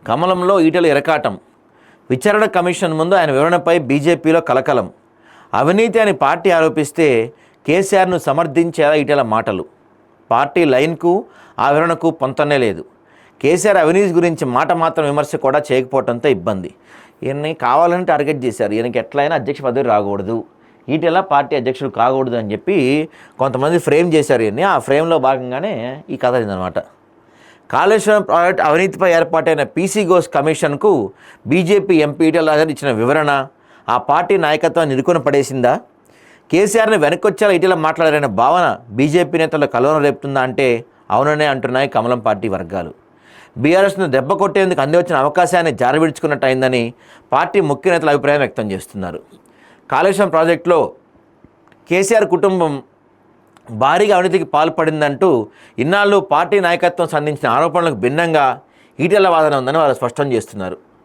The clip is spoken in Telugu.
కమలంలో ఈటెల ఇరకాటం. విచారణ కమిషన్ ముందు ఆయన వివరణపై బీజేపీలో కలకలం. అవినీతి అని పార్టీ ఆరోపిస్తే కేసీఆర్ను సమర్థించేలా ఈటెల మాటలు. పార్టీ లైన్కు ఆ వివరణకు పొంతనే లేదు. కేసీఆర్ అవినీతి గురించి మాట మాత్రం విమర్శ కూడా చేయకపోవడంతో ఇబ్బంది. ఈయన్ని కావాలని టార్గెట్ చేశారు. ఈయనకి ఎట్లయినా అధ్యక్ష పదవి రాకూడదు, ఈటెల పార్టీ అధ్యక్షుడు కాకూడదు అని చెప్పి కొంతమంది ఫ్రేమ్ చేశారు. ఈయన్ని ఆ ఫ్రేమ్లో భాగంగానే ఈ కథ అయిందనమాట. కాళేశ్వరం ప్రాజెక్టు అవినీతిపై ఏర్పాటైన పీసీ ఘోష్ కమిషన్కు బీజేపీ ఎంపీ ఈటెల రాజేందర్ ఇచ్చిన వివరణ ఆ పార్టీ నాయకత్వాన్ని ఇరుకున పడేసిందా? కేసీఆర్ని వెనక్కొచ్చేలా ఈటెల మాట్లాడారనే భావన బీజేపీ నేతలు కలవరం రేపుతుందా అంటే అవుననే అంటున్నాయి కమలం పార్టీ వర్గాలు. బీఆర్ఎస్ను దెబ్బ కొట్టేందుకు అందివచ్చిన అవకాశాన్ని జారవిడుచుకున్నట్టు అయిందని పార్టీ ముఖ్య నేతలు అభిప్రాయం వ్యక్తం చేస్తున్నారు. కాళేశ్వరం ప్రాజెక్టులో కేసీఆర్ కుటుంబం భారీగా అవినీతికి పాల్పడిందంటూ ఇన్నాళ్ళు పార్టీ నాయకత్వం సంధించిన ఆరోపణలకు భిన్నంగా ఈటెల వాదన ఉందని వారు స్పష్టం చేస్తున్నారు.